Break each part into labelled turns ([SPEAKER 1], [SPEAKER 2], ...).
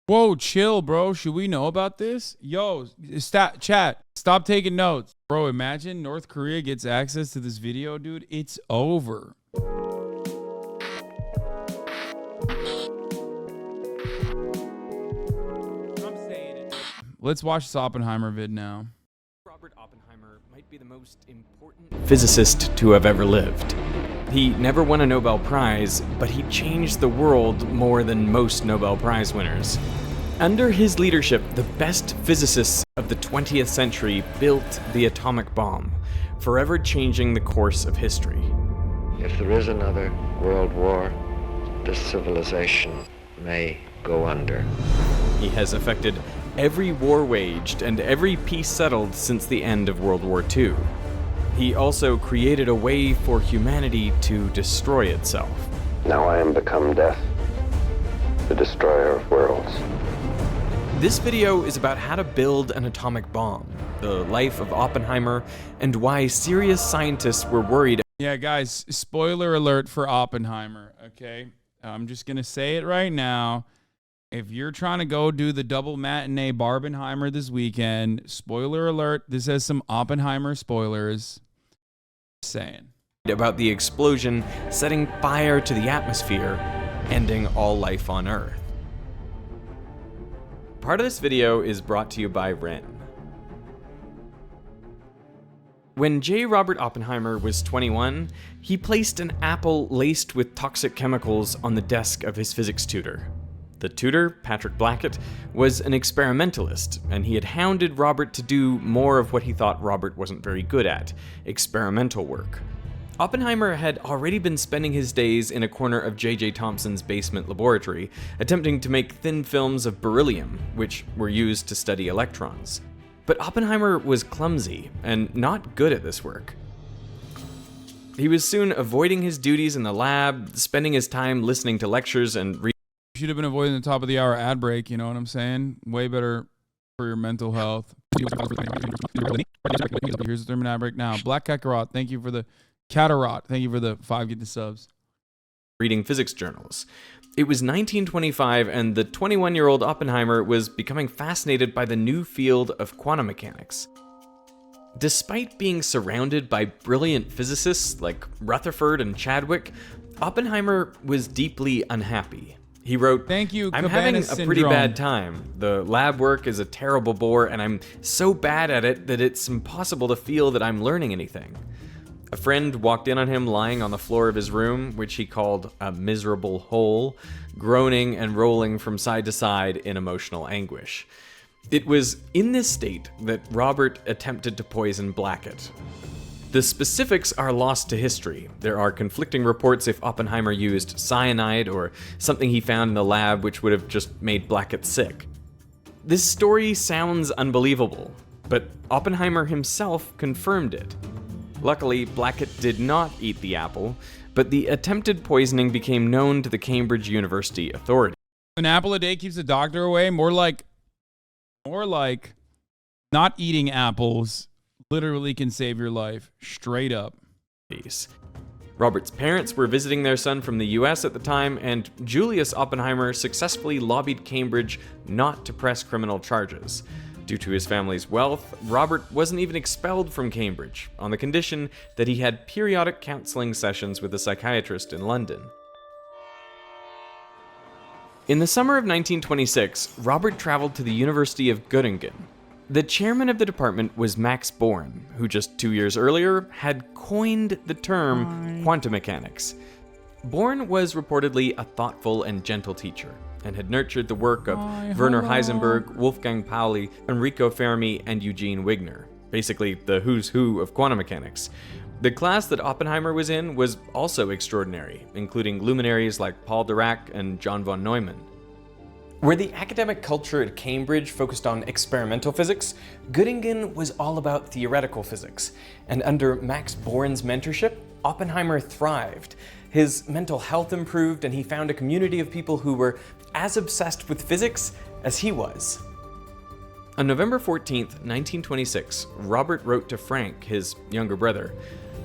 [SPEAKER 1] Whoa, chill, bro. Should we know about this? Yo, chat, stop taking notes. Bro, imagine North Korea gets access to this video, dude. It's over. I'm saying it. Let's watch this Oppenheimer vid now.
[SPEAKER 2] Robert Oppenheimer might be the most important physicist to have ever lived. He never won a Nobel Prize, but he changed the world more than most Nobel Prize winners. Under his leadership, the best physicists of the 20th century built the atomic bomb, forever changing the course of history.
[SPEAKER 3] If there is another world war, this civilization may go under.
[SPEAKER 2] He has affected every war waged and every peace settled since the end of World War II. He also created a way for humanity to destroy itself.
[SPEAKER 3] Now I am become death, the destroyer of worlds.
[SPEAKER 2] This video is about how to build an atomic bomb, the life of Oppenheimer, and why serious scientists were worried.
[SPEAKER 1] Yeah, guys, spoiler alert for Oppenheimer, okay? I'm just going to say it right now. If you're trying to go do the double matinee Barbenheimer this weekend, spoiler alert, this has some Oppenheimer spoilers. Saying.
[SPEAKER 2] About the explosion setting fire to the atmosphere, ending all life on Earth. Part of this video is brought to you by Ren. When J. Robert Oppenheimer was 21, he placed an apple laced with toxic chemicals on the desk of his physics tutor. The tutor, Patrick Blackett, was an experimentalist, and he had hounded Robert to do more of what he thought Robert wasn't very good at, experimental work. Oppenheimer had already been spending his days in a corner of J.J. Thomson's basement laboratory, attempting to make thin films of beryllium, which were used to study electrons. But Oppenheimer was clumsy and not good at this work. He was soon avoiding his duties in the lab, spending his time listening to lectures and
[SPEAKER 1] Should have been avoiding the top of the hour ad break, you know what I'm saying? Way better for your mental health. Here's the 3-minute ad break now. Black Kakarot, thank you for the Catarot. Thank you for the 5 get the subs.
[SPEAKER 2] Reading physics journals. It was 1925 and the 21-year-old Oppenheimer was becoming fascinated by the new field of quantum mechanics. Despite being surrounded by brilliant physicists like Rutherford and Chadwick, Oppenheimer was deeply unhappy. He wrote,
[SPEAKER 1] "Thank you,
[SPEAKER 2] I'm
[SPEAKER 1] Cabana
[SPEAKER 2] having a pretty
[SPEAKER 1] syndrome.
[SPEAKER 2] bad time. The lab work is a terrible bore and I'm so bad at it that it's impossible to feel that I'm learning anything." A friend walked in on him lying on the floor of his room, which he called a miserable hole, groaning and rolling from side to side in emotional anguish. It was in this state that Robert attempted to poison Blackett. The specifics are lost to history. There are conflicting reports if Oppenheimer used cyanide or something he found in the lab which would have just made Blackett sick. This story sounds unbelievable, but Oppenheimer himself confirmed it. Luckily, Blackett did not eat the apple, but the attempted poisoning became known to the Cambridge University authorities.
[SPEAKER 1] An apple a day keeps the doctor away. More like not eating apples literally can save your life. Straight up.
[SPEAKER 2] Robert's parents were visiting their son from the US at the time, and Julius Oppenheimer successfully lobbied Cambridge not to press criminal charges. Due to his family's wealth, Robert wasn't even expelled from Cambridge, on the condition that he had periodic counseling sessions with a psychiatrist in London. In the summer of 1926, Robert traveled to the University of Göttingen. The chairman of the department was Max Born, who just 2 years earlier had coined the term quantum mechanics. Born was reportedly a thoughtful and gentle teacher, and had nurtured the work of Werner Heisenberg, Wolfgang Pauli, Enrico Fermi, and Eugene Wigner, basically the who's who of quantum mechanics. The class that Oppenheimer was in was also extraordinary, including luminaries like Paul Dirac and John von Neumann. Where the academic culture at Cambridge focused on experimental physics, Göttingen was all about theoretical physics, and under Max Born's mentorship, Oppenheimer thrived. His mental health improved, and he found a community of people who were as obsessed with physics as he was. On November 14th, 1926, Robert wrote to Frank, his younger brother,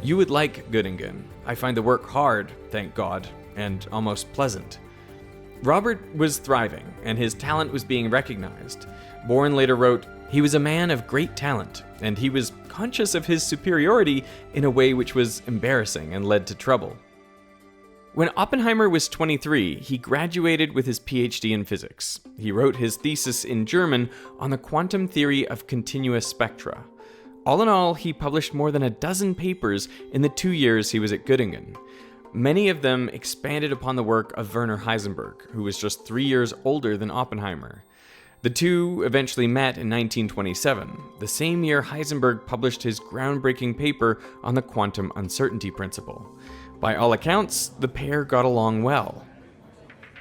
[SPEAKER 2] "You would like Göttingen. I find the work hard, thank God, and almost pleasant." Robert was thriving, and his talent was being recognized. Born later wrote, "He was a man of great talent, and he was conscious of his superiority in a way which was embarrassing and led to trouble." When Oppenheimer was 23, he graduated with his PhD in physics. He wrote his thesis in German on the quantum theory of continuous spectra. All in all, he published more than a dozen papers in the 2 years he was at Göttingen. Many of them expanded upon the work of Werner Heisenberg, who was just 3 years older than Oppenheimer. The two eventually met in 1927, the same year Heisenberg published his groundbreaking paper on the quantum uncertainty principle. By all accounts, the pair got along well.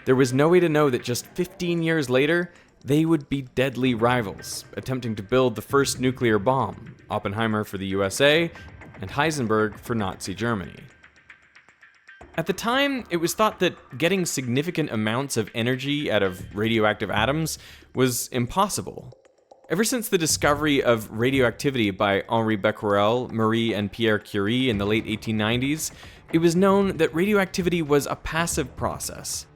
[SPEAKER 2] There was no way to know that just 15 years later, they would be deadly rivals, attempting to build the first nuclear bomb, Oppenheimer for the USA and Heisenberg for Nazi Germany. At the time, it was thought that getting significant amounts of energy out of radioactive atoms was impossible. Ever since the discovery of radioactivity by Henri Becquerel, Marie and Pierre Curie in the late 1890s, it was known that radioactivity was a passive process.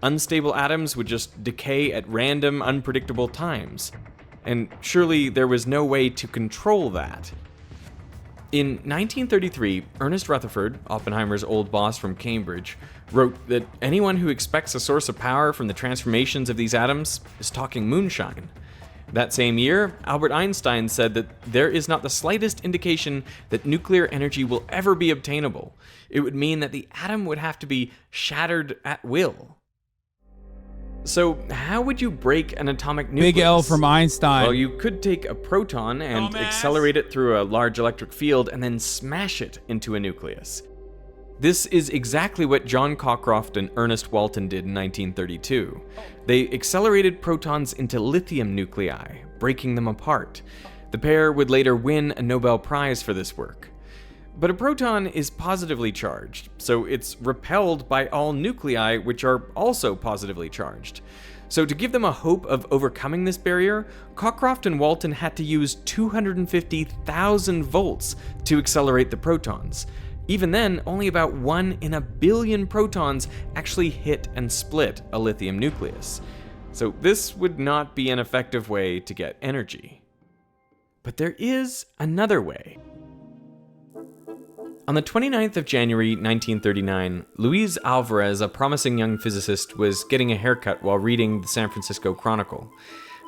[SPEAKER 2] Unstable atoms would just decay at random, unpredictable times. And surely there was no way to control that. In 1933, Ernest Rutherford, Oppenheimer's old boss from Cambridge, wrote that anyone who expects a source of power from the transformations of these atoms is talking moonshine. That same year, Albert Einstein said that there is not the slightest indication that nuclear energy will ever be obtainable. It would mean that the atom would have to be shattered at will. So, how would you break an atomic nucleus?
[SPEAKER 1] Big L from Einstein.
[SPEAKER 2] Well, you could take a proton and accelerate it through a large electric field and then smash it into a nucleus. This is exactly what John Cockcroft and Ernest Walton did in 1932. They accelerated protons into lithium nuclei, breaking them apart. The pair would later win a Nobel Prize for this work. But a proton is positively charged, so it's repelled by all nuclei, which are also positively charged. So to give them a hope of overcoming this barrier, Cockcroft and Walton had to use 250,000 volts to accelerate the protons. Even then, only about 1 in a billion protons actually hit and split a lithium nucleus. So this would not be an effective way to get energy. But there is another way. On the 29th of January 1939, Luis Alvarez, a promising young physicist, was getting a haircut while reading the San Francisco Chronicle.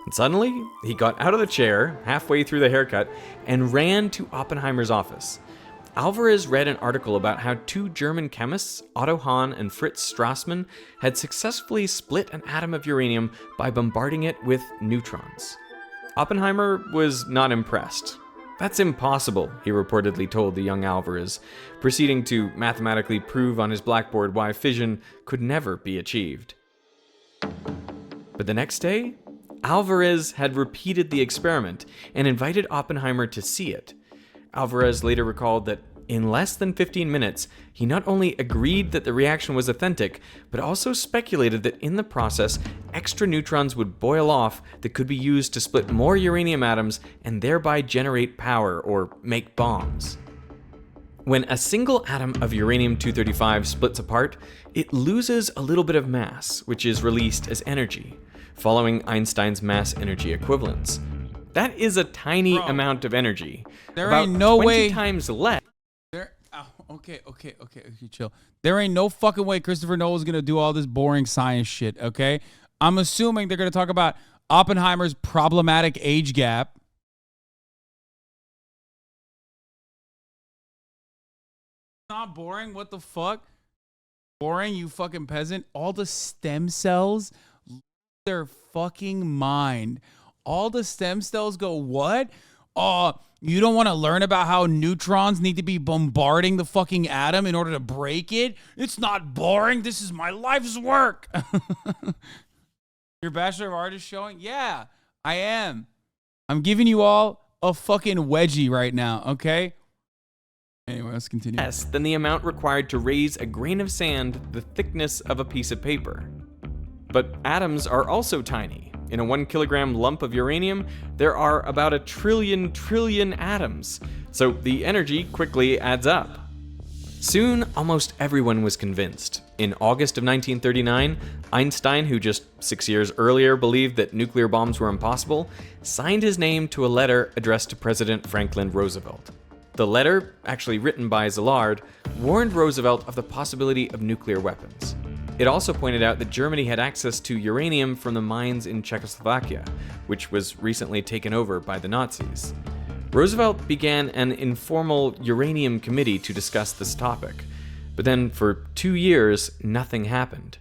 [SPEAKER 2] And suddenly, he got out of the chair halfway through the haircut and ran to Oppenheimer's office. Alvarez read an article about how 2 German chemists, Otto Hahn and Fritz Strassmann, had successfully split an atom of uranium by bombarding it with neutrons. Oppenheimer was not impressed. "That's impossible," he reportedly told the young Alvarez, proceeding to mathematically prove on his blackboard why fission could never be achieved. But the next day, Alvarez had repeated the experiment and invited Oppenheimer to see it. Alvarez later recalled that in less than 15 minutes, he not only agreed that the reaction was authentic, but also speculated that in the process, extra neutrons would boil off that could be used to split more uranium atoms and thereby generate power or make bombs. When a single atom of uranium-235 splits apart, it loses a little bit of mass, which is released as energy, following Einstein's mass-energy equivalence. That is a tiny amount of energy.
[SPEAKER 1] There
[SPEAKER 2] about
[SPEAKER 1] ain't no
[SPEAKER 2] 20
[SPEAKER 1] way
[SPEAKER 2] times less.
[SPEAKER 1] Okay, chill. There ain't no fucking way Christopher Nolan's gonna do all this boring science shit, okay? I'm assuming they're gonna talk about Oppenheimer's problematic age gap. Not boring, what the fuck? Boring, you fucking peasant. All the stem cells lose their fucking mind. All the stem cells go, what? You don't want to learn about how neutrons need to be bombarding the fucking atom in order to break it? It's not boring. This is my life's work. Your Bachelor of Art is showing? Yeah, I am. I'm giving you all a fucking wedgie right now, okay? Anyway, let's continue.
[SPEAKER 2] Less than the amount required to raise a grain of sand the thickness of a piece of paper. But atoms are also tiny. In a 1 kilogram lump of uranium, there are about 1 trillion atoms, so the energy quickly adds up. Soon, almost everyone was convinced. In August of 1939, Einstein, who just 6 years earlier believed that nuclear bombs were impossible, signed his name to a letter addressed to President Franklin Roosevelt. The letter, actually written by Szilard, warned Roosevelt of the possibility of nuclear weapons. It also pointed out that Germany had access to uranium from the mines in Czechoslovakia, which was recently taken over by the Nazis. Roosevelt began an informal uranium committee to discuss this topic, but then for 2 years, nothing happened.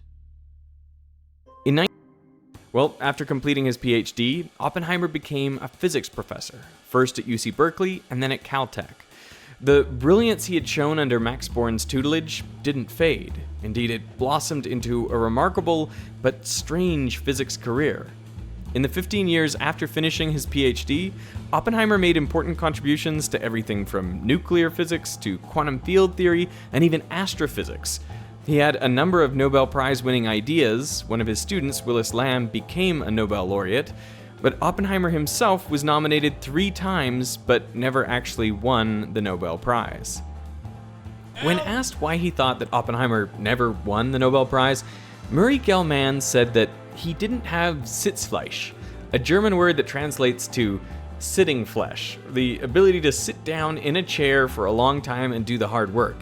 [SPEAKER 2] After completing his PhD, Oppenheimer became a physics professor, first at UC Berkeley and then at Caltech. The brilliance he had shown under Max Born's tutelage didn't fade. Indeed, it blossomed into a remarkable but strange physics career. In the 15 years after finishing his PhD, Oppenheimer made important contributions to everything from nuclear physics to quantum field theory and even astrophysics. He had a number of Nobel Prize-winning ideas. One of his students, Willis Lamb, became a Nobel laureate, but Oppenheimer himself was nominated 3 times but never actually won the Nobel Prize. When asked why he thought that Oppenheimer never won the Nobel Prize, Murray Gell-Mann said that he didn't have Sitzfleisch, a German word that translates to sitting flesh, the ability to sit down in a chair for a long time and do the hard work.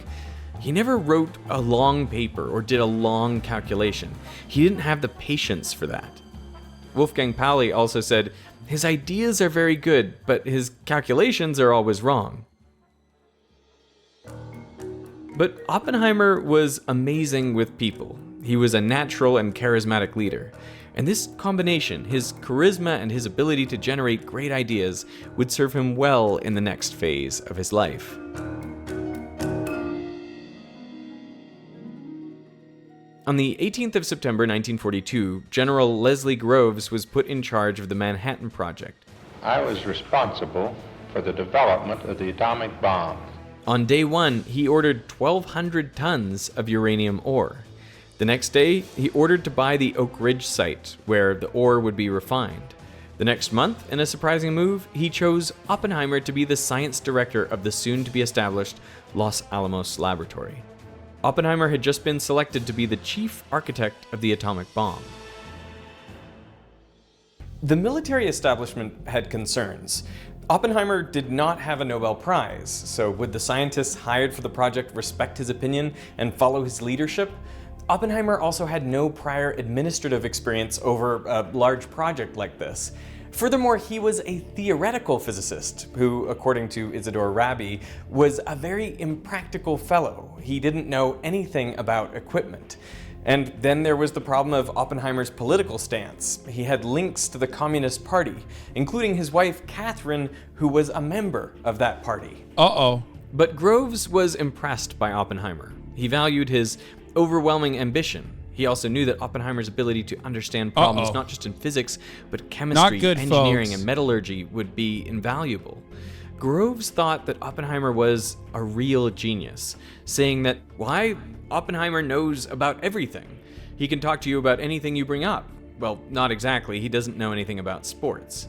[SPEAKER 2] He never wrote a long paper or did a long calculation. He didn't have the patience for that. Wolfgang Pauli also said, his ideas are very good, but his calculations are always wrong. But Oppenheimer was amazing with people. He was a natural and charismatic leader. And this combination, his charisma and his ability to generate great ideas, would serve him well in the next phase of his life. On the 18th of September 1942, General Leslie Groves was put in charge of the Manhattan Project.
[SPEAKER 4] I was responsible for the development of the atomic bomb.
[SPEAKER 2] On day 1, he ordered 1,200 tons of uranium ore. The next day, he ordered to buy the Oak Ridge site, where the ore would be refined. The next month, in a surprising move, he chose Oppenheimer to be the science director of the soon-to-be-established Los Alamos laboratory. Oppenheimer had just been selected to be the chief architect of the atomic bomb. The military establishment had concerns. Oppenheimer did not have a Nobel Prize, so would the scientists hired for the project respect his opinion and follow his leadership? Oppenheimer also had no prior administrative experience over a large project like this. Furthermore, he was a theoretical physicist who, according to Isidore Rabi, was a very impractical fellow. He didn't know anything about equipment. And then there was the problem of Oppenheimer's political stance. He had links to the Communist Party, including his wife, Catherine, who was a member of that party. But Groves was impressed by Oppenheimer. He valued his overwhelming ambition. He also knew that Oppenheimer's ability to understand problems not just in physics, but chemistry, engineering, and metallurgy would be invaluable. Groves thought that Oppenheimer was a real genius, saying that, why, Oppenheimer knows about everything. He can talk to you about anything you bring up. Well, not exactly, he doesn't know anything about sports.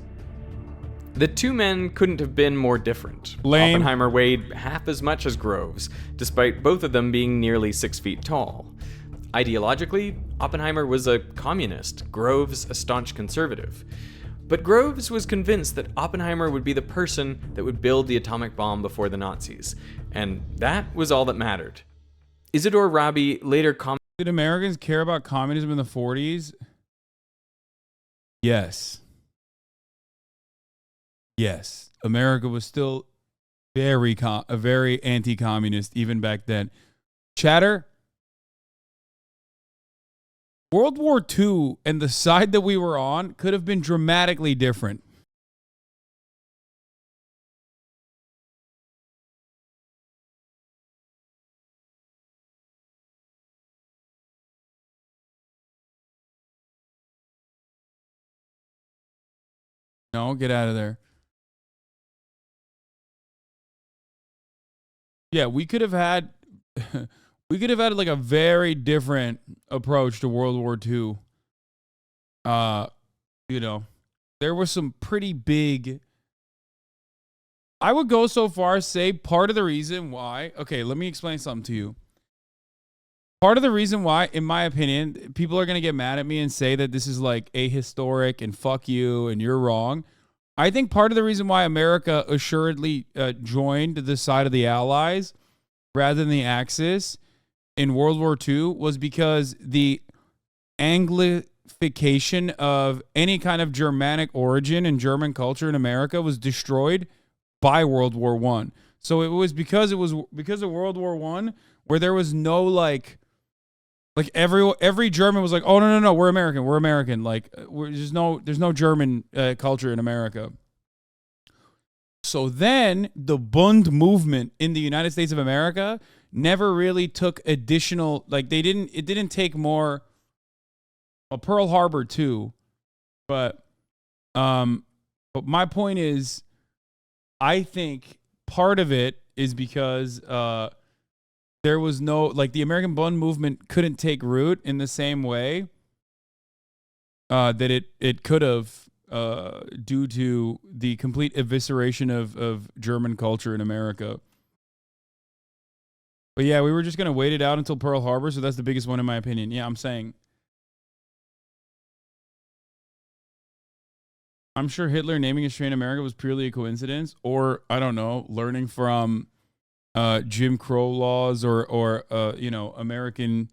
[SPEAKER 2] The two men couldn't have been more different.
[SPEAKER 1] Lame.
[SPEAKER 2] Oppenheimer weighed half as much as Groves, despite both of them being nearly 6 feet tall. Ideologically, Oppenheimer was a communist, Groves a staunch conservative. But Groves was convinced that Oppenheimer would be the person that would build the atomic bomb before the Nazis, and that was all that mattered. Isidore Rabi later commented,
[SPEAKER 1] Did Americans care about communism in the 40s? Yes. Yes. America was still very anti-communist even back then. Chatter? World War II and the side that we were on could have been dramatically different. No, get out of there. Yeah, we could have had like a very different approach to World War II. There was some pretty big I would go so far as say part of the reason why. Okay, let me explain something to you. Part of the reason why, in my opinion, people are going to get mad at me and say that this is like ahistoric and fuck you and you're wrong. I think part of the reason why America assuredly joined the side of the Allies rather than the Axis in World War II was because the Anglification of any kind of Germanic origin and German culture in America was destroyed by World War I. So it was because of World War I where there was no like every German was like, oh no, we're American. Like there's no German culture in America. So then the Bund movement in the United States of America never really took additional, like it didn't take more. Well, Pearl Harbor too, but my point is, I think part of it is because there was no, like the American Bund movement couldn't take root in the same way that it could have due to the complete evisceration of German culture in America. But yeah, we were just going to wait it out until Pearl Harbor, so that's the biggest one in my opinion. Yeah, I'm saying. I'm sure Hitler naming his train America was purely a coincidence, or I don't know, learning from Jim Crow laws or American.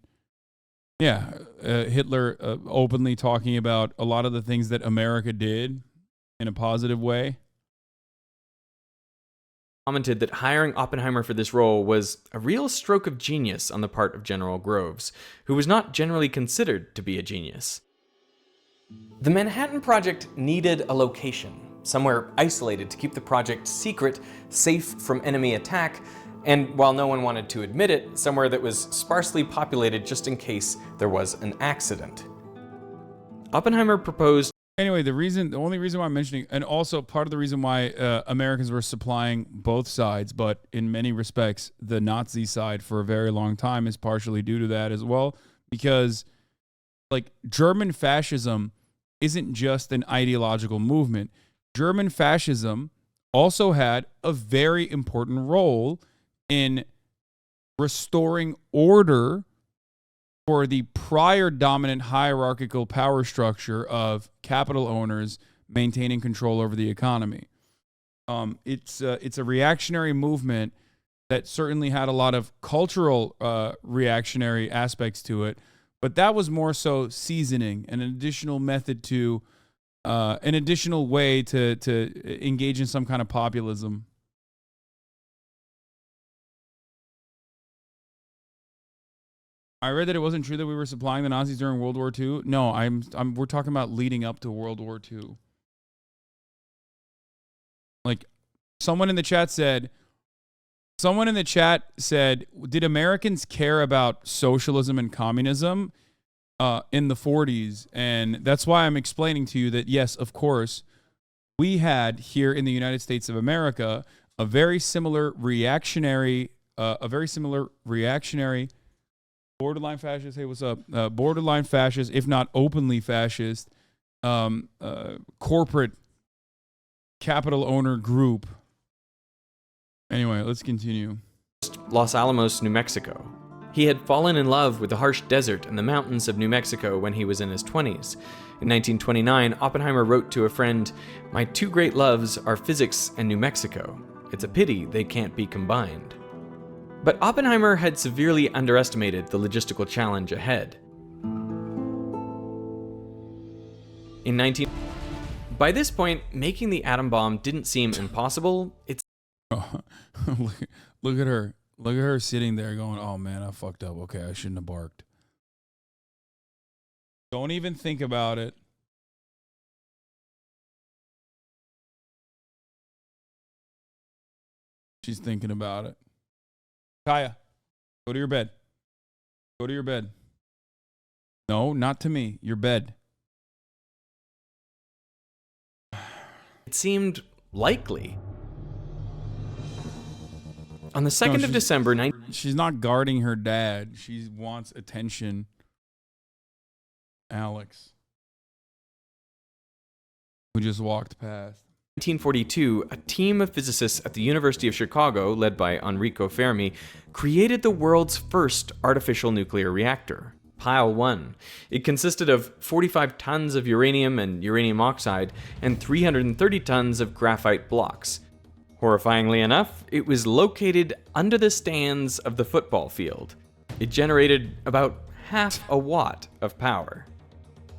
[SPEAKER 1] Yeah, Hitler openly talking about a lot of the things that America did in a positive way.
[SPEAKER 2] Commented that hiring Oppenheimer for this role was a real stroke of genius on the part of General Groves, who was not generally considered to be a genius. The Manhattan Project needed a location, somewhere isolated to keep the project secret, safe from enemy attack, and while no one wanted to admit it, somewhere that was sparsely populated just in case there was an accident. Oppenheimer proposed.
[SPEAKER 1] Anyway, the only reason why I'm mentioning, and also part of the reason why Americans were supplying both sides, but in many respects, the Nazi side for a very long time is partially due to that as well, because like German fascism isn't just an ideological movement. German fascism also had a very important role in restoring order for the prior dominant hierarchical power structure of capital owners maintaining control over the economy. It's a reactionary movement that certainly had a lot of cultural reactionary aspects to it, but that was more so seasoning, an additional method to, an additional way to engage in some kind of populism. I read that it wasn't true that we were supplying the Nazis during World War II. No, we're talking about leading up to World War II. Like someone in the chat said, did Americans care about socialism and communism in the 40s? And that's why I'm explaining to you that, yes, of course, we had here in the United States of America a very similar reactionary, borderline fascist. Hey, what's up? Borderline fascist, if not openly fascist, corporate capital owner group. Anyway, let's continue.
[SPEAKER 2] Los Alamos, New Mexico. He had fallen in love with the harsh desert and the mountains of New Mexico when he was in his 20s. In 1929, Oppenheimer wrote to a friend, "My two great loves are physics and New Mexico. It's a pity they can't be combined." But Oppenheimer had severely underestimated the logistical challenge ahead. By this point, making the atom bomb didn't seem impossible.
[SPEAKER 1] Look at her. Look at her sitting there going, oh man, I fucked up. Okay, I shouldn't have barked. Don't even think about it. She's thinking about it. Kaya, go to your bed. Go to your bed. No, not to me. Your bed.
[SPEAKER 2] It seemed likely. On the 2nd of December,
[SPEAKER 1] she's not guarding her dad. She wants attention. Alex, who just walked past.
[SPEAKER 2] 1942, a team of physicists at the University of Chicago, led by Enrico Fermi, created the world's first artificial nuclear reactor, Pile 1. It consisted of 45 tons of uranium and uranium oxide and 330 tons of graphite blocks. Horrifyingly enough, it was located under the stands of the football field. It generated about half a watt of power.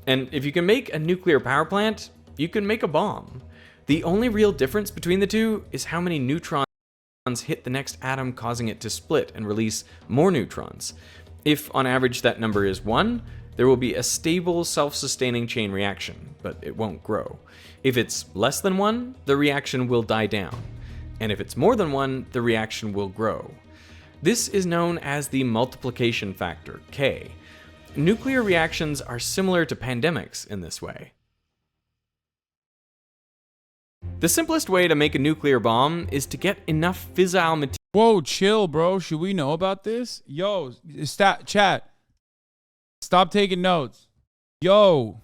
[SPEAKER 2] And if you can make a nuclear power plant, you can make a bomb. The only real difference between the two is how many neutrons hit the next atom, causing it to split and release more neutrons. If on average that number is 1, there will be a stable, self-sustaining chain reaction, but it won't grow. If it's less than 1, the reaction will die down. And if it's more than 1, the reaction will grow. This is known as the multiplication factor, K. Nuclear reactions are similar to pandemics in this way. The simplest way to make a nuclear bomb is to get enough fissile material.
[SPEAKER 1] Whoa, chill, bro. Should we know about this? Yo, chat. Stop taking notes. Yo.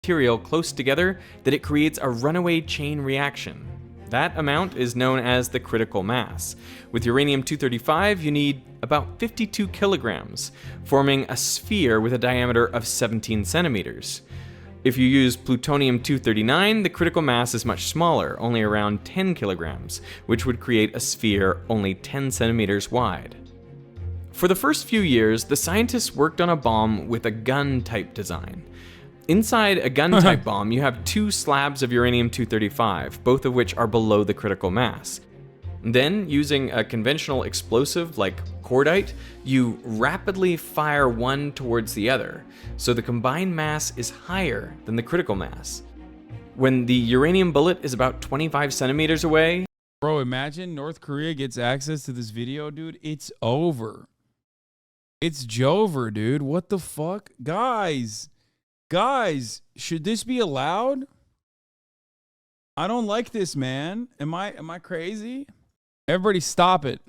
[SPEAKER 2] Material close together that it creates a runaway chain reaction. That amount is known as the critical mass. With uranium-235, you need about 52 kilograms, forming a sphere with a diameter of 17 centimeters. If you use plutonium-239, the critical mass is much smaller, only around 10 kilograms, which would create a sphere only 10 centimeters wide. For the first few years, the scientists worked on a bomb with a gun-type design. Inside a gun-type bomb, you have 2 slabs of uranium-235, both of which are below the critical mass. Then, using a conventional explosive like cordite, you rapidly fire one towards the other, so the combined mass is higher than the critical mass. When the uranium bullet is about 25 centimeters away...
[SPEAKER 1] Bro, imagine North Korea gets access to this video, dude. It's over. It's Jover, dude. What the fuck? Guys, should this be allowed? I don't like this, man. Am I crazy? Everybody stop it.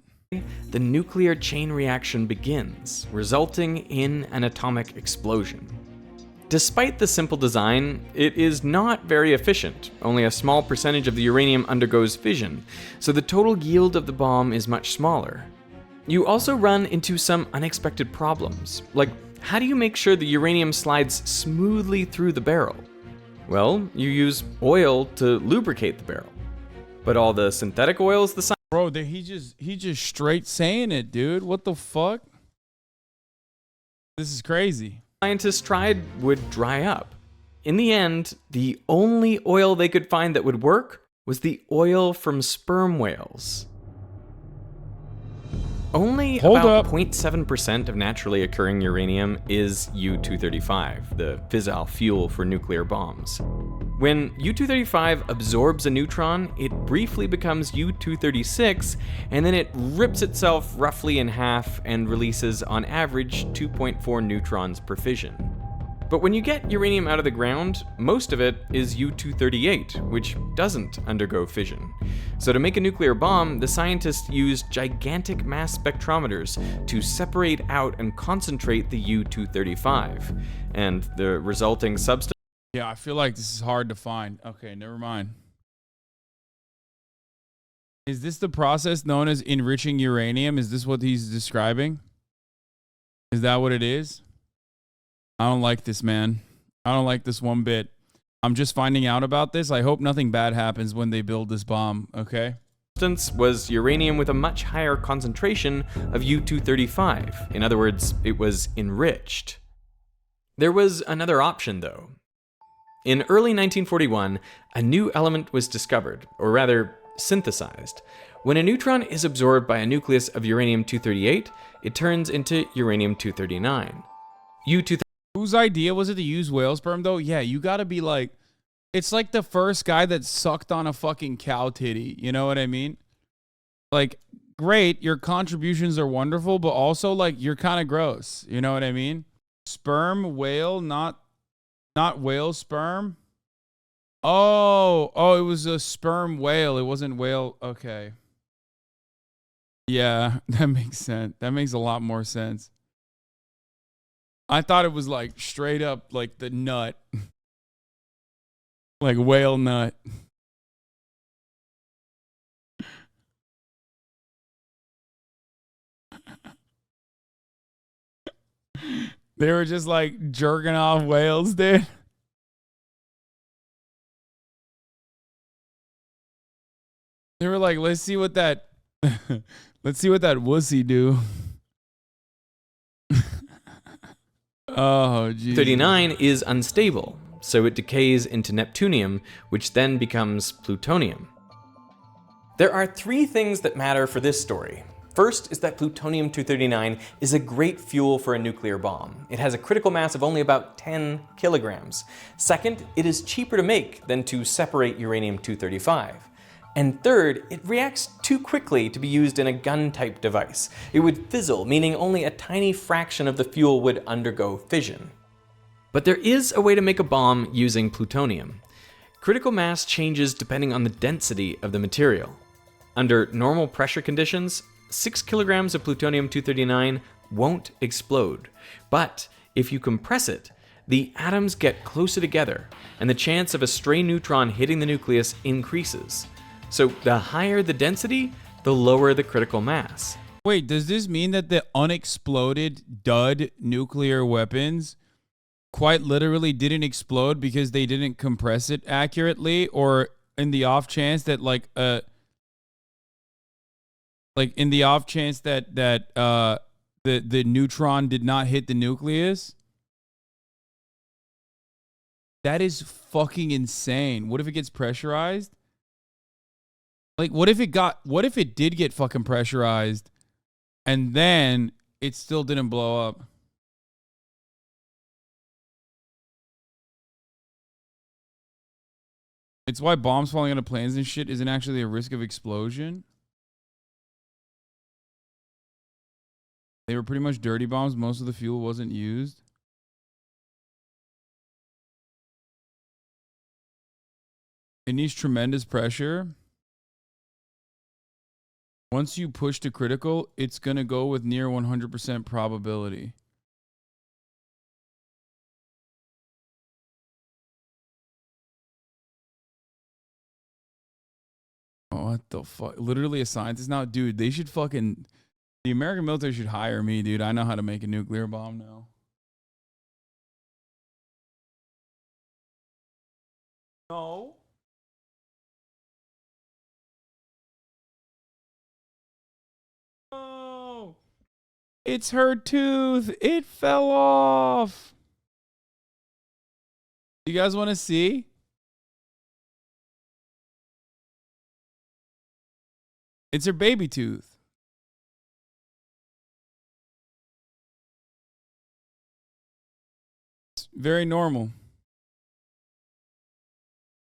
[SPEAKER 2] The nuclear chain reaction begins, resulting in an atomic explosion. Despite the simple design, it is not very efficient. Only a small percentage of the uranium undergoes fission, so the total yield of the bomb is much smaller. You also run into some unexpected problems, like how do you make sure the uranium slides smoothly through the barrel? Well, you use oil to lubricate the barrel. But all the synthetic oils the
[SPEAKER 1] Bro, he just straight saying it, dude. What the fuck? This is crazy.
[SPEAKER 2] Scientists tried would dry up. In the end, the only oil they could find that would work was the oil from sperm whales. Only about 0.7% of naturally occurring uranium is U-235, the fissile fuel for nuclear bombs. When U-235 absorbs a neutron, it briefly becomes U-236, and then it rips itself roughly in half and releases on average 2.4 neutrons per fission. But when you get uranium out of the ground, most of it is U-238, which doesn't undergo fission. So to make a nuclear bomb, the scientists used gigantic mass spectrometers to separate out and concentrate the U-235, and the resulting substance...
[SPEAKER 1] Yeah, I feel like this is hard to find. Okay, never mind. Is this the process known as enriching uranium? Is this what he's describing? Is that what it is? I don't like this, man. I don't like this one bit. I'm just finding out about this. I hope nothing bad happens when they build this bomb, okay?
[SPEAKER 2] Was uranium with a much higher concentration of U-235. In other words, it was enriched. There was another option, though. In early 1941, a new element was discovered, or rather, synthesized. When a neutron is absorbed by a nucleus of uranium-238, it turns into uranium-239. U-239.
[SPEAKER 1] Whose idea was it to use whale sperm, though? Yeah, you gotta be like... It's like the first guy that sucked on a fucking cow titty. You know what I mean? Like, great, your contributions are wonderful, but also, like, you're kind of gross. You know what I mean? Sperm, whale, not whale sperm. Oh, it was a sperm whale. It wasn't whale. Okay. Yeah, that makes sense. That makes a lot more sense. I thought it was like straight up like the nut. Like whale nut. They were just like jerking off whales, dude. They were like, let's see what that wussy do. Oh, geez.
[SPEAKER 2] 39 is unstable, so it decays into neptunium, which then becomes plutonium. There are three things that matter for this story. First is that plutonium-239 is a great fuel for a nuclear bomb. It has a critical mass of only about 10 kilograms. Second, it is cheaper to make than to separate uranium-235. And third, it reacts too quickly to be used in a gun-type device. It would fizzle, meaning only a tiny fraction of the fuel would undergo fission. But there is a way to make a bomb using plutonium. Critical mass changes depending on the density of the material. Under normal pressure conditions, 6 kilograms of plutonium-239 won't explode. But if you compress it, the atoms get closer together, and the chance of a stray neutron hitting the nucleus increases. So the higher the density, the lower the critical mass.
[SPEAKER 1] Wait, does this mean that the unexploded dud nuclear weapons quite literally didn't explode because they didn't compress it accurately, or in the off chance that the neutron did not hit the nucleus? That is fucking insane. What if it gets pressurized? Like, what if it did get fucking pressurized and then it still didn't blow up? It's why bombs falling out of planes and shit isn't actually a risk of explosion. They were pretty much dirty bombs. Most of the fuel wasn't used. It needs tremendous pressure. Once you push to critical, it's going to go with near 100% probability. Oh, what the fuck? Literally a scientist now? Dude, they should fucking... The American military should hire me, dude. I know how to make a nuclear bomb now. No. Oh, it's her tooth. It fell off. You guys want to see? It's her baby tooth. It's very normal.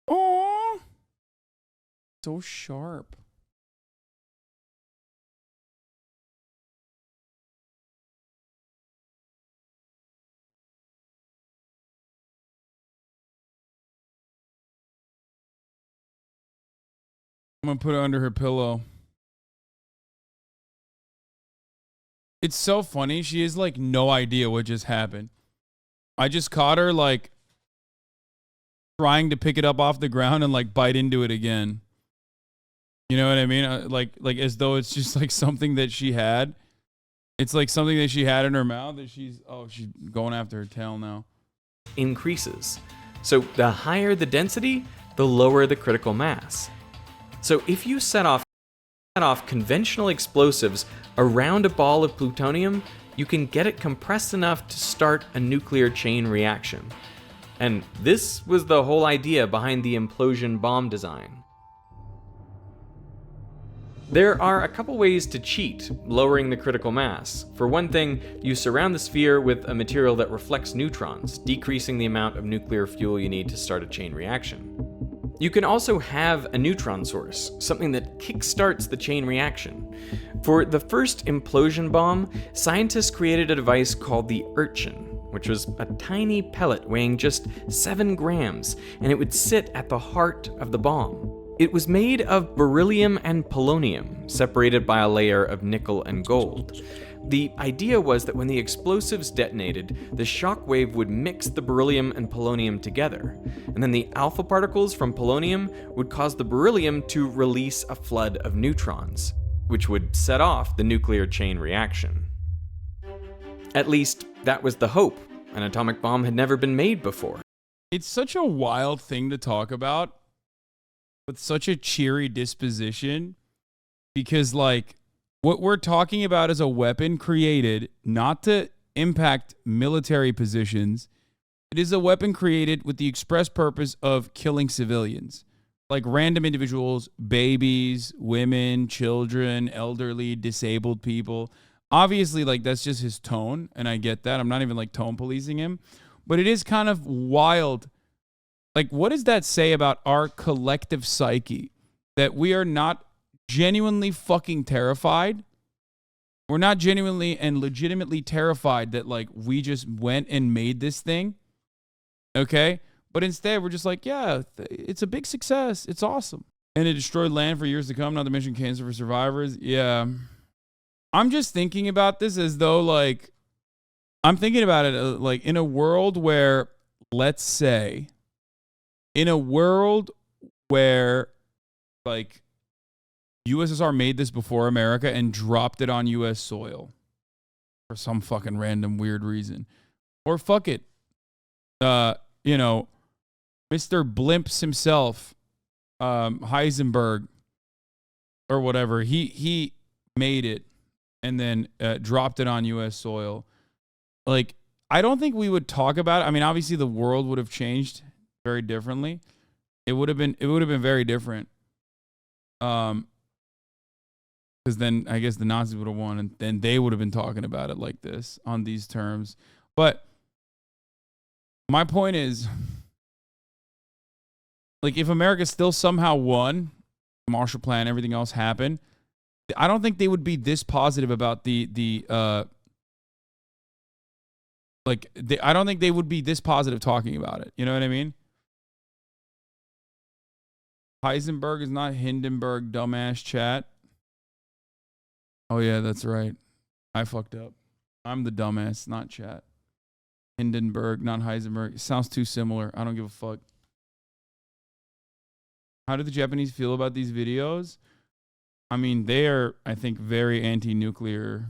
[SPEAKER 1] Oh, so sharp. I'm gonna put it under her pillow. It's so funny. She has like no idea what just happened. I just caught her like trying to pick it up off the ground and like bite into it again. You know what I mean? Like as though it's just like something that she had. It's like something that she had in her mouth that she's going after her tail now.
[SPEAKER 2] Increases. So the higher the density, the lower the critical mass. So if you set off conventional explosives around a ball of plutonium, you can get it compressed enough to start a nuclear chain reaction. And this was the whole idea behind the implosion bomb design. There are a couple ways to cheat lowering the critical mass. For one thing, you surround the sphere with a material that reflects neutrons, decreasing the amount of nuclear fuel you need to start a chain reaction. You can also have a neutron source, something that kickstarts the chain reaction. For the first implosion bomb, scientists created a device called the Urchin, which was a tiny pellet weighing just 7 grams, and it would sit at the heart of the bomb. It was made of beryllium and polonium, separated by a layer of nickel and gold. The idea was that when the explosives detonated, the shock wave would mix the beryllium and polonium together, and then the alpha particles from polonium would cause the beryllium to release a flood of neutrons, which would set off the nuclear chain reaction. At least, that was the hope. An atomic bomb had never been made before.
[SPEAKER 1] It's such a wild thing to talk about with such a cheery disposition, because like what we're talking about is a weapon created not to impact military positions. It is a weapon created with the express purpose of killing civilians, like random individuals, babies, women, children, elderly, disabled people. Obviously, like, that's just his tone, and I get that. I'm not even like tone policing him, but it is kind of wild. Like, what does that say about our collective psyche? That we are not genuinely fucking terrified. We're not genuinely and legitimately terrified that, like, we just went and made this thing. Okay? But instead, we're just like, yeah, it's a big success. It's awesome. And it destroyed land for years to come, not to mention cancer for survivors. Yeah. I'm just thinking about this as though, like, I'm thinking about it like in a world where, let's say, in a world where, like, USSR made this before America and dropped it on US soil for some fucking random weird reason. Or fuck it. You know, Mr. Blimps himself, Heisenberg, or whatever, he made it and then dropped it on US soil. Like, I don't think we would talk about it. I mean, obviously the world would have changed very differently. It would have been very different. Because then I guess the Nazis would have won, and then they would have been talking about it like this on these terms. But my point is, like, if America still somehow won, Marshall Plan, everything else happened, I don't think they would be this positive about I don't think they would be this positive talking about it. You know what I mean? Heisenberg is not Hindenburg, dumbass chat. Oh yeah, that's right. I fucked up. I'm the dumbass, not chat. Hindenburg, not Heisenberg. It sounds too similar. I don't give a fuck. How do the Japanese feel about these videos? I mean, they are, I think, very anti-nuclear.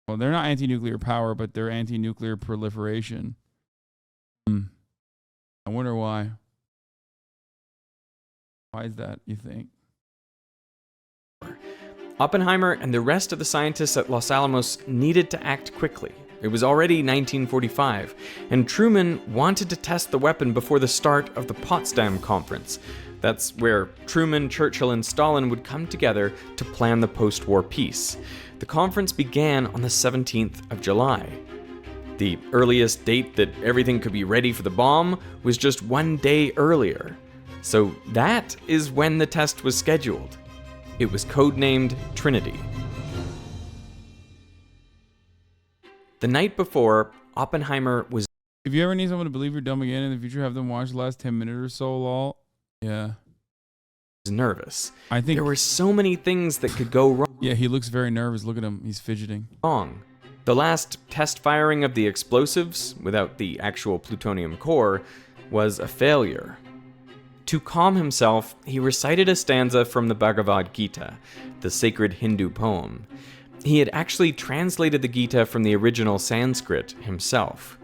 [SPEAKER 1] Well, they're not anti-nuclear power, but they're anti-nuclear proliferation. I wonder why. Why is that, you think?
[SPEAKER 2] Oppenheimer and the rest of the scientists at Los Alamos needed to act quickly. It was already 1945, and Truman wanted to test the weapon before the start of the Potsdam Conference. That's where Truman, Churchill, and Stalin would come together to plan the post-war peace. The conference began on the 17th of July. The earliest date that everything could be ready for the bomb was just 1 day earlier. So that is when the test was scheduled. It was codenamed Trinity. The night before, Oppenheimer was...
[SPEAKER 1] If you ever need someone to believe you're dumb again in the future, have them watch the last 10 minutes or so, lol. Yeah.
[SPEAKER 2] nervous.
[SPEAKER 1] I think
[SPEAKER 2] there were so many things that could go wrong.
[SPEAKER 1] Yeah, he looks very nervous. Look at him. He's fidgeting.
[SPEAKER 2] The last test firing of the explosives, without the actual plutonium core, was a failure. To calm himself, he recited a stanza from the Bhagavad Gita, the sacred Hindu poem. He had actually translated the Gita from the original Sanskrit himself.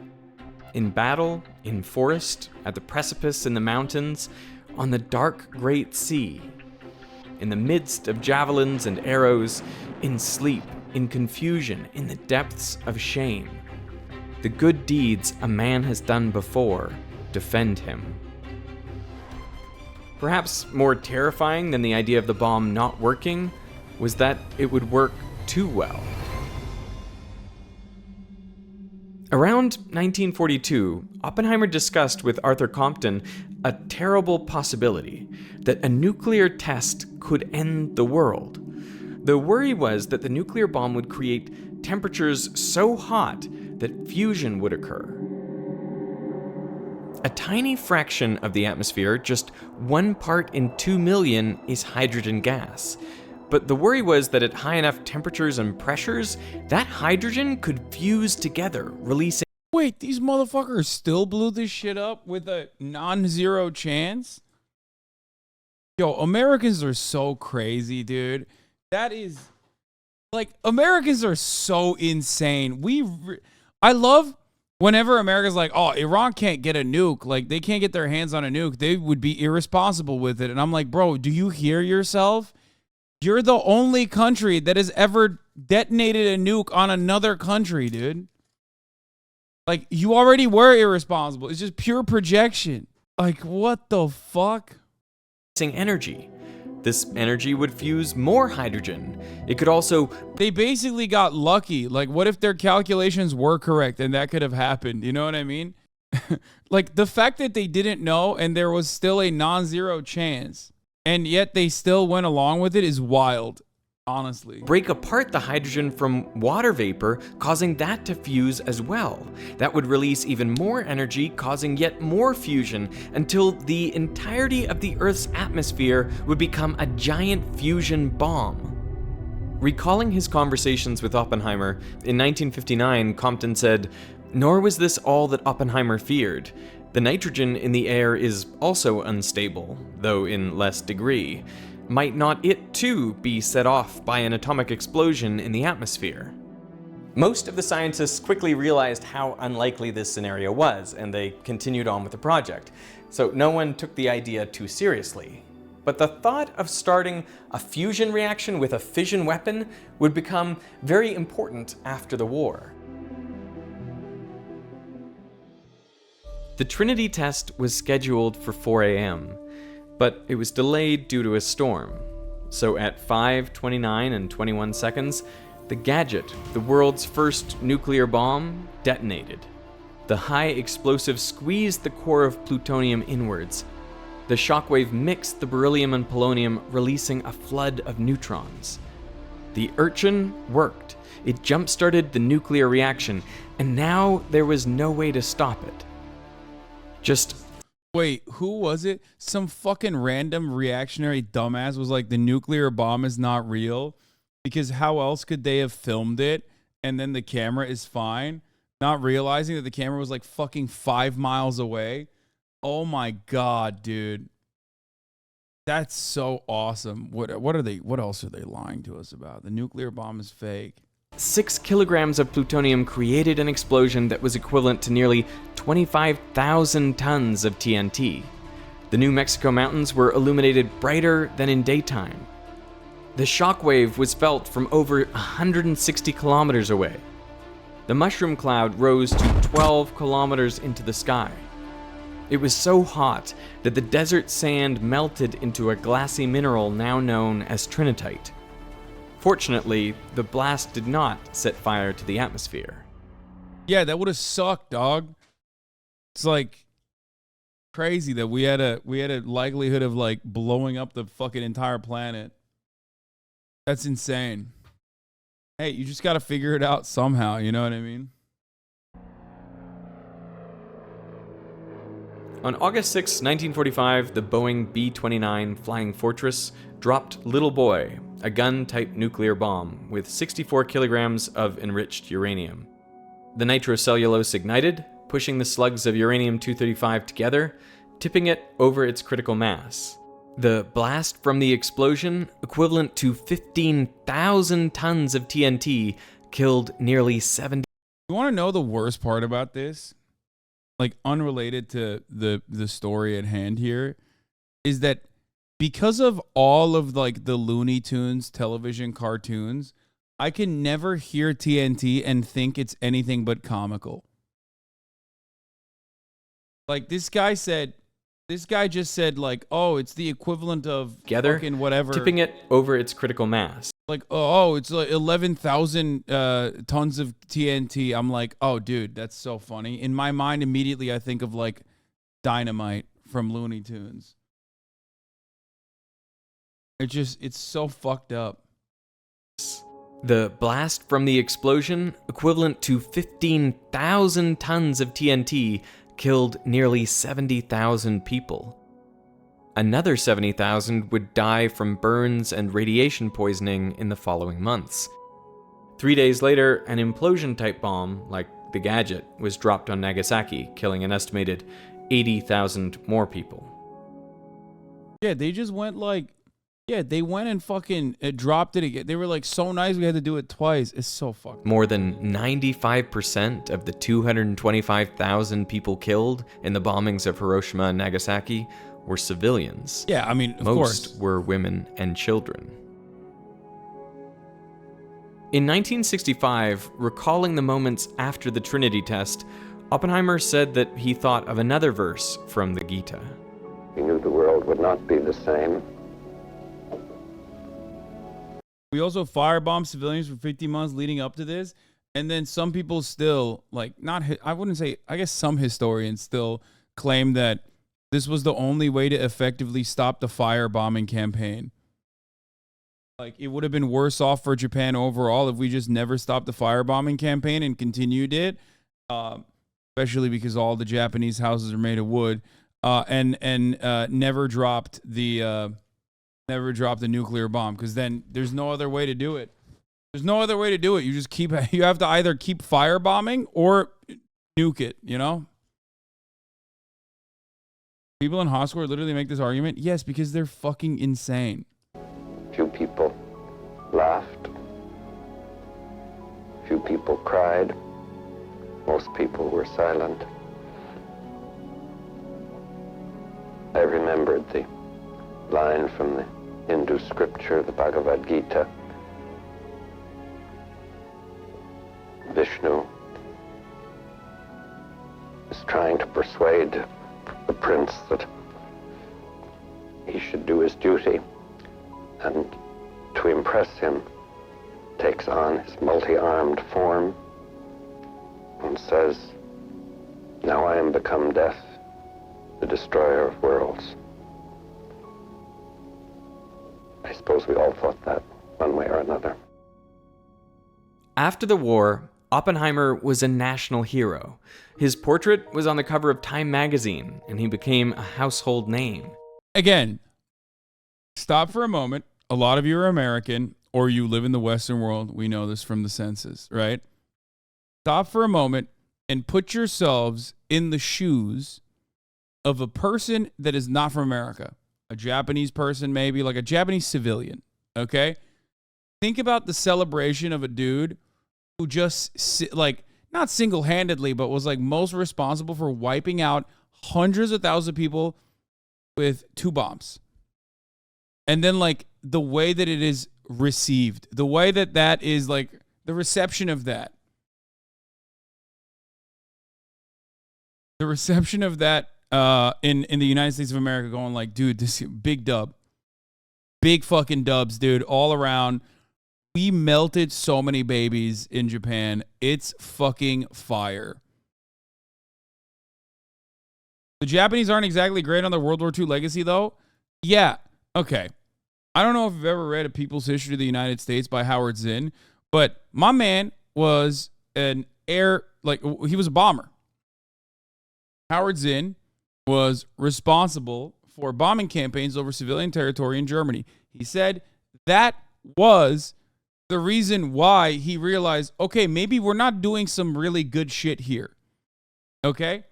[SPEAKER 2] In battle, in forest, at the precipice in the mountains, on the dark great sea, in the midst of javelins and arrows, in sleep, in confusion, in the depths of shame, the good deeds a man has done before defend him. Perhaps more terrifying than the idea of the bomb not working was that it would work too well. Around 1942, Oppenheimer discussed with Arthur Compton a terrible possibility that a nuclear test could end the world. The worry was that the nuclear bomb would create temperatures so hot that fusion would occur. A tiny fraction of the atmosphere, just 1 part in 2 million, is hydrogen gas. But the worry was that at high enough temperatures and pressures, that hydrogen could fuse together, releasing...
[SPEAKER 1] Wait, these motherfuckers still blew this shit up with a non-zero chance? Yo, Americans are so crazy, dude. That is... Like, Americans are so insane. I love whenever America's like, oh, Iran can't get a nuke. Like, they can't get their hands on a nuke. They would be irresponsible with it. And I'm like, bro, do you hear yourself? You're the only country that has ever detonated a nuke on another country, dude. Like, you already were irresponsible. It's just pure projection. Like, what the fuck?
[SPEAKER 2] Energy. This energy would fuse more hydrogen. It could also...
[SPEAKER 1] They basically got lucky. Like, what if their calculations were correct and that could have happened? You know what I mean? Like, the fact that they didn't know and there was still a non-zero chance, and yet they still went along with it is wild, honestly.
[SPEAKER 2] Break apart the hydrogen from water vapor, causing that to fuse as well. That would release even more energy, causing yet more fusion, until the entirety of the Earth's atmosphere would become a giant fusion bomb. Recalling his conversations with Oppenheimer, in 1959, Compton said, "Nor was this all that Oppenheimer feared. The nitrogen in the air is also unstable, though in less degree. Might not it too be set off by an atomic explosion in the atmosphere?" Most of the scientists quickly realized how unlikely this scenario was, and they continued on with the project, so no one took the idea too seriously. But the thought of starting a fusion reaction with a fission weapon would become very important after the war. The Trinity test was scheduled for 4 a.m., but it was delayed due to a storm. So at 5:29 and 21 seconds, the gadget, the world's first nuclear bomb, detonated. The high explosive squeezed the core of plutonium inwards. The shockwave mixed the beryllium and polonium, releasing a flood of neutrons. The urchin worked. It jump-started the nuclear reaction, and now there was no way to stop it.
[SPEAKER 1] Wait, who was it? Some fucking random reactionary dumbass was like, the nuclear bomb is not real, because how else could they have filmed it and then the camera is fine, not realizing that the camera was like fucking 5 miles away? Oh my god, dude. That's so awesome. What else are they lying to us about? The nuclear bomb is fake.
[SPEAKER 2] 6 kilograms of plutonium created an explosion that was equivalent to nearly 25,000 tons of TNT. The New Mexico mountains were illuminated brighter than in daytime. The shockwave was felt from over 160 kilometers away. The mushroom cloud rose to 12 kilometers into the sky. It was so hot that the desert sand melted into a glassy mineral now known as trinitite. Fortunately, the blast did not set fire to the atmosphere.
[SPEAKER 1] Yeah, that would have sucked, dog. It's like crazy that we had a likelihood of like blowing up the fucking entire planet. That's insane. Hey, you just got to figure it out somehow, you know what I mean?
[SPEAKER 2] On August 6, 1945, the Boeing B-29 Flying Fortress dropped Little Boy, a gun-type nuclear bomb with 64 kilograms of enriched uranium. The nitrocellulose ignited, pushing the slugs of uranium-235 together, tipping it over its critical mass. The blast from the explosion, equivalent to 15,000 tons of TNT, killed nearly 70.
[SPEAKER 1] You want to know the worst part about this? Like, unrelated to the story at hand here, is that because of all of like the Looney Tunes television cartoons, I can never hear TNT and think it's anything but comical. Like this guy just said like, oh, it's the equivalent of
[SPEAKER 2] Together,
[SPEAKER 1] fucking whatever,
[SPEAKER 2] tipping it over its critical mass.
[SPEAKER 1] Like, oh, it's like 11,000 tons of TNT. I'm like, oh, dude, that's so funny. In my mind, immediately I think of like dynamite from Looney Tunes. It's so fucked up.
[SPEAKER 2] The blast from the explosion, equivalent to 15,000 tons of TNT, killed nearly 70,000 people. Another 70,000 would die from burns and radiation poisoning in the following months. 3 days later, an implosion-type bomb, like the Gadget, was dropped on Nagasaki, killing an estimated 80,000 more people.
[SPEAKER 1] Yeah, they just went they went and fucking dropped it again. They were like so nice we had to do it twice. It's so fucking.
[SPEAKER 2] More than 95% of the 225,000 people killed in the bombings of Hiroshima and Nagasaki were civilians.
[SPEAKER 1] Yeah, I mean, of
[SPEAKER 2] Most
[SPEAKER 1] course.
[SPEAKER 2] were women and children. In 1965, recalling the moments after the Trinity test, Oppenheimer said that he thought of another verse from the Gita.
[SPEAKER 3] He knew the world would not be the same.
[SPEAKER 1] We also firebombed civilians for 50 months leading up to this. And then some people still, I wouldn't say, I guess some historians still claim that this was the only way to effectively stop the firebombing campaign. Like, it would have been worse off for Japan overall if we just never stopped the firebombing campaign and continued it, especially because all the Japanese houses are made of wood, and never dropped the nuclear bomb, because then there's no other way to do it. There's no other way to do it. You just you have to either keep firebombing or nuke it, you know? People in high school literally make this argument. Yes, because they're fucking insane.
[SPEAKER 3] Few people laughed. Few people cried. Most people were silent. I remembered the line from the Hindu scripture, the Bhagavad Gita. Vishnu is trying to persuade the prince that he should do his duty, and to impress him takes on his multi-armed form and says, "Now I am become death, the destroyer of worlds." I suppose we all thought that one way or another.
[SPEAKER 2] After the war, Oppenheimer was a national hero. His portrait was on the cover of Time magazine, and he became a household name.
[SPEAKER 1] Again, stop for a moment. A lot of you are American, or you live in the Western world. We know this from the census, right? Stop for a moment and put yourselves in the shoes of a person that is not from America. A Japanese person, maybe, like a Japanese civilian, okay? Think about the celebration of a dude who just, not single-handedly, but was, most responsible for wiping out hundreds of thousands of people with 2 bombs. And then, the way that it is received, the way that is, the reception of that. The reception of that in the United States of America going dude, this big dub. Big fucking dubs, dude, all around. We melted so many babies in Japan. It's fucking fire. The Japanese aren't exactly great on their World War II legacy, though. Yeah, okay. I don't know if you've ever read A People's History of the United States by Howard Zinn, but my man was he was a bomber. Howard Zinn was responsible for bombing campaigns over civilian territory in Germany. He said that was the reason why he realized, okay, maybe we're not doing some really good shit here. Okay?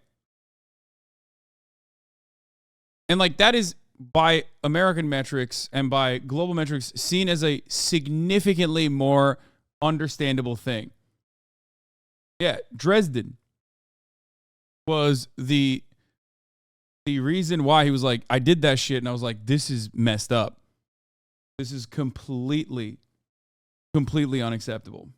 [SPEAKER 1] And that is, by American metrics and by global metrics, seen as a significantly more understandable thing. Yeah, Dresden was the reason why he was like, I did that shit, and I was like, this is messed up. This is completely unacceptable.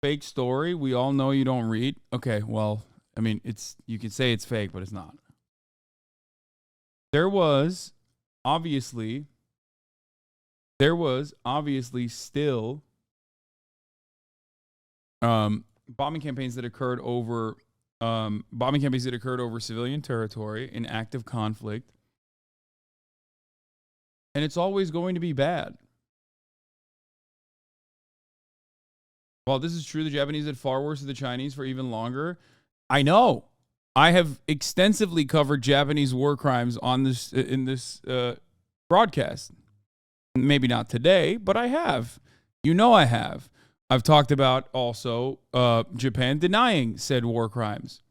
[SPEAKER 1] Fake story. We all know you don't read. Okay, well, I mean, you could say it's fake, but it's not. There was obviously still bombing campaigns that occurred over civilian territory in active conflict. And it's always going to be bad. While this is true, the Japanese did far worse than the Chinese for even longer. I know. I have extensively covered Japanese war crimes on this in this broadcast. Maybe not today, but I have. You know I have. I've talked about also Japan denying said war crimes.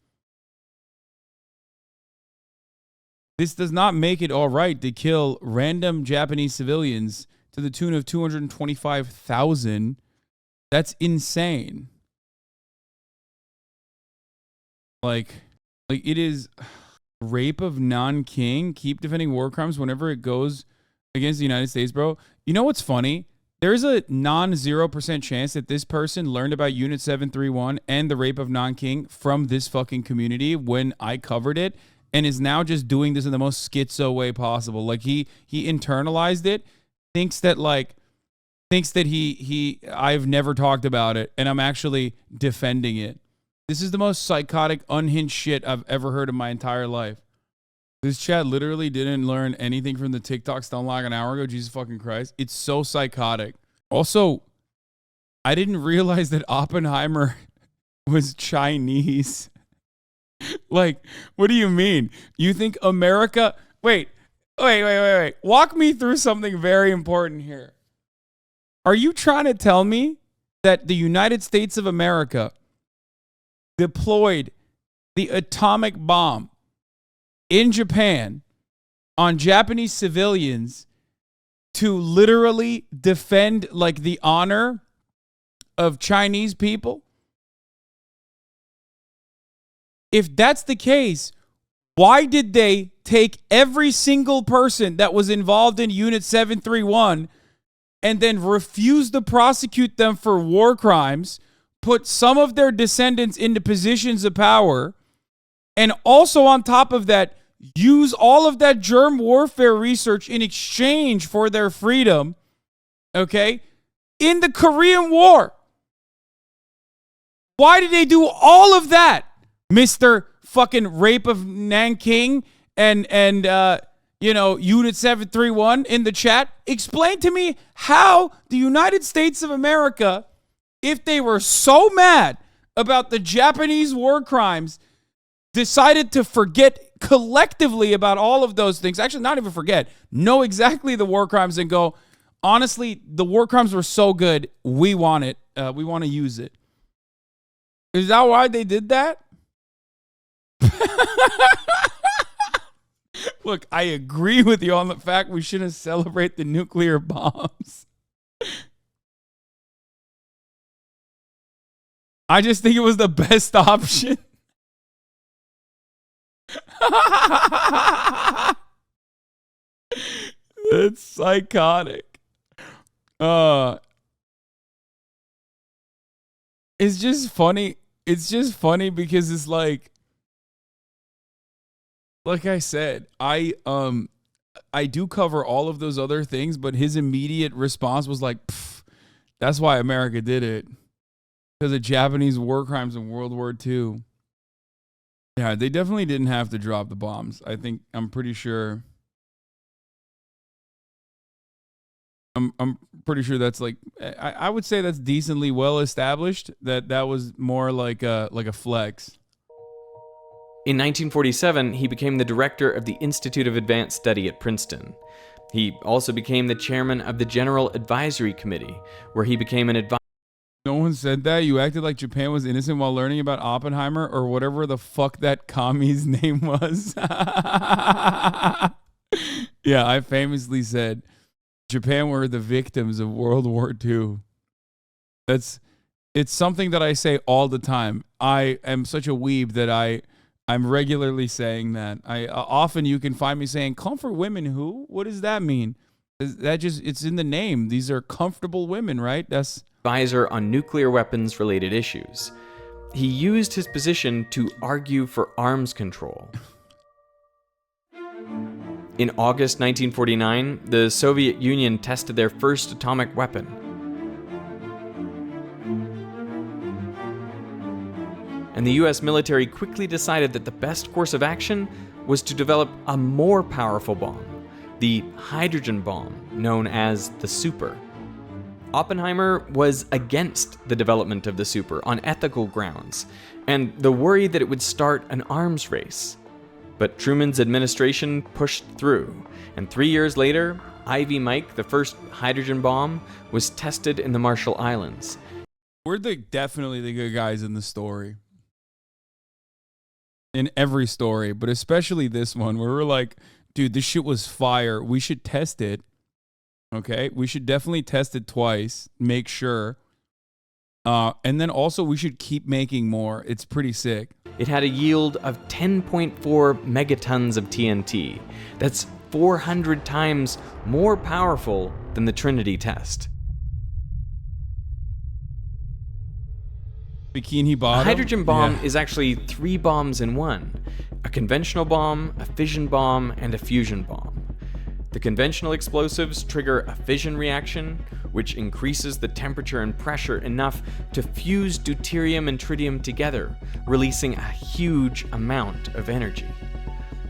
[SPEAKER 1] This does not make it all right to kill random Japanese civilians to the tune of 225,000. That's insane. Like it is rape of non-king. Keep defending war crimes whenever it goes against the United States, bro. You know what's funny? There's a non-0% chance that this person learned about Unit 731 and the rape of non-king from this fucking community when I covered it, and is now just doing this in the most schizo way possible. Like he internalized it, thinks that I've never talked about it, and I'm actually defending it. This is the most psychotic, unhinged shit I've ever heard in my entire life. This chat literally didn't learn anything from the TikToks done like an hour ago. Jesus fucking Christ. It's so psychotic. Also, I didn't realize that Oppenheimer was Chinese. Like, what do you mean? You think America... Wait. Walk me through something very important here. Are you trying to tell me that the United States of America deployed the atomic bomb in Japan on Japanese civilians to literally defend like the honor of Chinese people? If that's the case, why did they take every single person that was involved in Unit 731 and then refuse to prosecute them for war crimes, put some of their descendants into positions of power, and also on top of that, use all of that germ warfare research in exchange for their freedom, okay, in the Korean War? Why did they do all of that, Mr. fucking rape of Nanking and Unit 731 in the chat? Explain to me how the United States of America, if they were so mad about the Japanese war crimes, decided to forget collectively about all of those things. Actually, not even forget. Know exactly the war crimes and go, honestly, the war crimes were so good, we want it. We want to use it. Is that why they did that? Look, I agree with you on the fact we shouldn't celebrate the nuclear bombs. I just think it was the best option. It's psychotic. It's just funny. It's just funny because it's like I said, I do cover all of those other things, but his immediate response was like, that's why America did it. Because of Japanese war crimes in World War II. Yeah, they definitely didn't have to drop the bombs. I'm pretty sure. I'm pretty sure that's like, I would say that's decently well established. That was more like a flex.
[SPEAKER 2] In 1947, he became the director of the Institute of Advanced Study at Princeton. He also became the chairman of the General Advisory Committee, where he became an advisor.
[SPEAKER 1] No one said that. You acted like Japan was innocent while learning about Oppenheimer or whatever the fuck that commie's name was. Yeah, I famously said Japan were the victims of World War II. It's something that I say all the time. I am such a weeb that I'm regularly saying that. Often you can find me saying, comfort women who? What does that mean? It's in the name. These are comfortable women, right? That's
[SPEAKER 2] advisor on nuclear weapons related issues. He used his position to argue for arms control. In August 1949, the Soviet Union tested their first atomic weapon. And the US military quickly decided that the best course of action was to develop a more powerful bomb, the hydrogen bomb, known as the Super. Oppenheimer was against the development of the super on ethical grounds, and the worry that it would start an arms race. But Truman's administration pushed through, and 3 years later, Ivy Mike, the first hydrogen bomb, was tested in the Marshall Islands.
[SPEAKER 1] We're definitely the good guys in the story. In every story, but especially this one, where we're like, dude, this shit was fire. We should test it. Okay? We should definitely test it twice. Make sure. And then also, we should keep making more. It's pretty sick.
[SPEAKER 2] It had a yield of 10.4 megatons of TNT. That's 400 times more powerful than the Trinity test.
[SPEAKER 1] Bikini Bottom?
[SPEAKER 2] A hydrogen bomb is actually 3 bombs in one. A conventional bomb, a fission bomb, and a fusion bomb. The conventional explosives trigger a fission reaction, which increases the temperature and pressure enough to fuse deuterium and tritium together, releasing a huge amount of energy.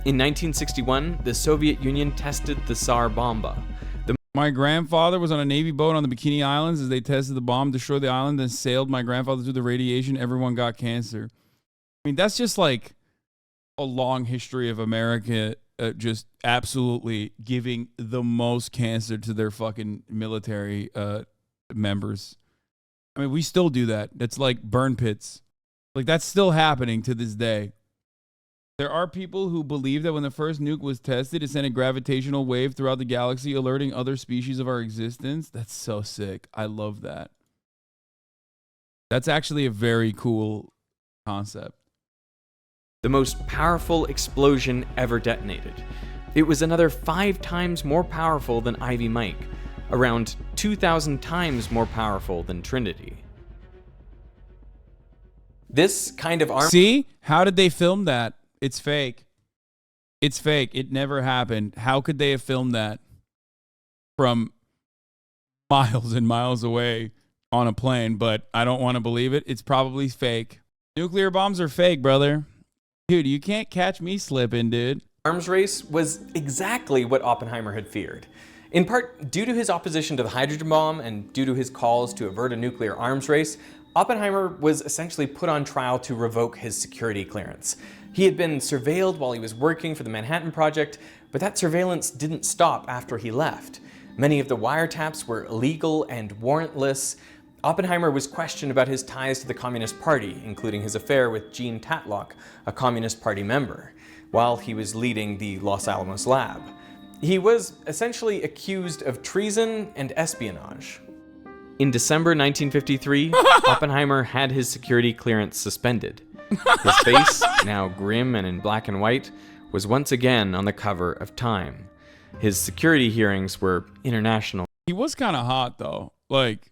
[SPEAKER 2] In 1961, the Soviet Union tested the Tsar Bomba.
[SPEAKER 1] My grandfather was on a Navy boat on the Bikini Islands as they tested the bomb, destroyed the island, then sailed my grandfather through the radiation. Everyone got cancer. I mean, that's just like a long history of America just absolutely giving the most cancer to their fucking military members. I mean, we still do that. That's like burn pits. Like, that's still happening to this day. There are people who believe that when the first nuke was tested, it sent a gravitational wave throughout the galaxy, alerting other species of our existence. That's so sick. I love that. That's actually a very cool concept.
[SPEAKER 2] The most powerful explosion ever detonated. It was another 5 times more powerful than Ivy Mike, around 2,000 times more powerful than Trinity. This kind of arm...
[SPEAKER 1] See? How did they film that? It's fake. It's fake. It never happened. How could they have filmed that from miles and miles away on a plane? But I don't want to believe it. It's probably fake. Nuclear bombs are fake, brother. Dude, you can't catch me slipping, dude.
[SPEAKER 2] Arms race was exactly what Oppenheimer had feared. In part, due to his opposition to the hydrogen bomb and due to his calls to avert a nuclear arms race, Oppenheimer was essentially put on trial to revoke his security clearance. He had been surveilled while he was working for the Manhattan Project, but that surveillance didn't stop after he left. Many of the wiretaps were illegal and warrantless. Oppenheimer was questioned about his ties to the Communist Party, including his affair with Jean Tatlock, a Communist Party member, while he was leading the Los Alamos lab. He was essentially accused of treason and espionage. In December 1953, Oppenheimer had his security clearance suspended. His face, now grim and in black and white, was once again on the cover of Time. His security hearings were international.
[SPEAKER 1] He was kind of hot, though. Like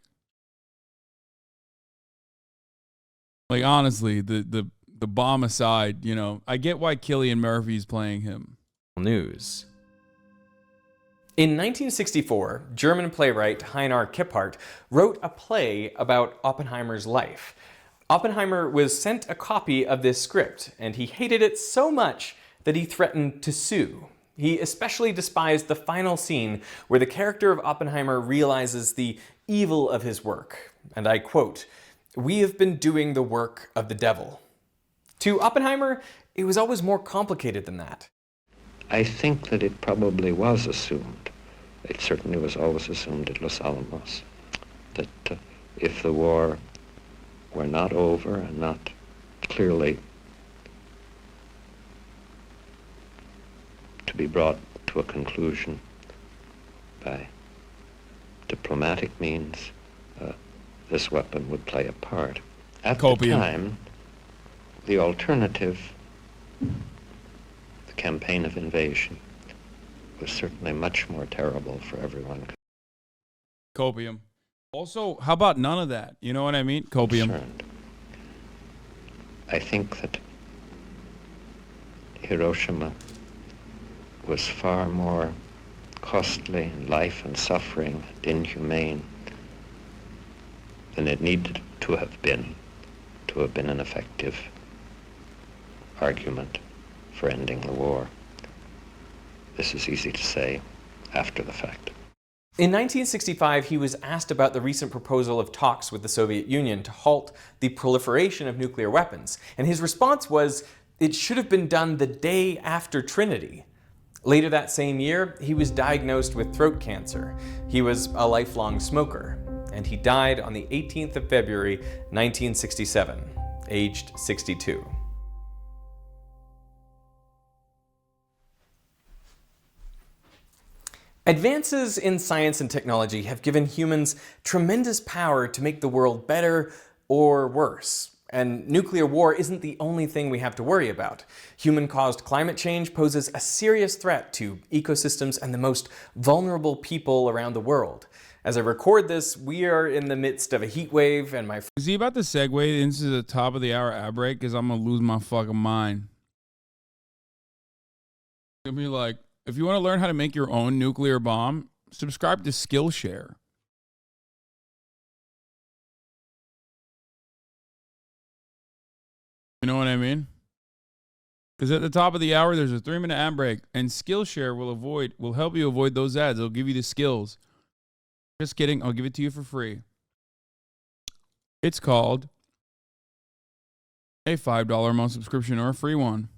[SPEAKER 1] honestly, the bomb aside, you know, I get why Cillian Murphy's playing him.
[SPEAKER 2] News. In 1964, German playwright Heinrich Kippert wrote a play about Oppenheimer's life. Oppenheimer was sent a copy of this script, and he hated it so much that he threatened to sue. He especially despised the final scene where the character of Oppenheimer realizes the evil of his work. And I quote, "We have been doing the work of the devil." To Oppenheimer, it was always more complicated than that.
[SPEAKER 3] I think that it probably was assumed. It certainly was always assumed at Los Alamos that if the war were not over and not clearly to be brought to a conclusion by diplomatic means, this weapon would play a part. At the time, the alternative, the campaign of invasion, was certainly much more terrible for everyone.
[SPEAKER 1] Copium. Also, how about none of that? You know what I mean? Copium.
[SPEAKER 3] Concerned. I think that Hiroshima was far more costly in life and suffering and inhumane than it needed to have been an effective argument for ending the war. This is easy to say after the fact.
[SPEAKER 2] In 1965, he was asked about the recent proposal of talks with the Soviet Union to halt the proliferation of nuclear weapons, and his response was, it should have been done the day after Trinity. Later that same year, he was diagnosed with throat cancer. He was a lifelong smoker, and he died on the 18th of February, 1967, aged 62. Advances in science and technology have given humans tremendous power to make the world better or worse. And nuclear war isn't the only thing we have to worry about. Human-caused climate change poses a serious threat to ecosystems and the most vulnerable people around the world. As I record this, we are in the midst of a heat wave, and my...
[SPEAKER 1] Is he about to segue into the top of the hour ad break? Because I'm going to lose my fucking mind. It'll be like, if you want to learn how to make your own nuclear bomb, subscribe to Skillshare. You know what I mean? Because at the top of the hour, there's a 3-minute ad break, and Skillshare will help you avoid those ads. It'll give you the skills. Just kidding. I'll give it to you for free. It's called a $5 a month subscription or a free one.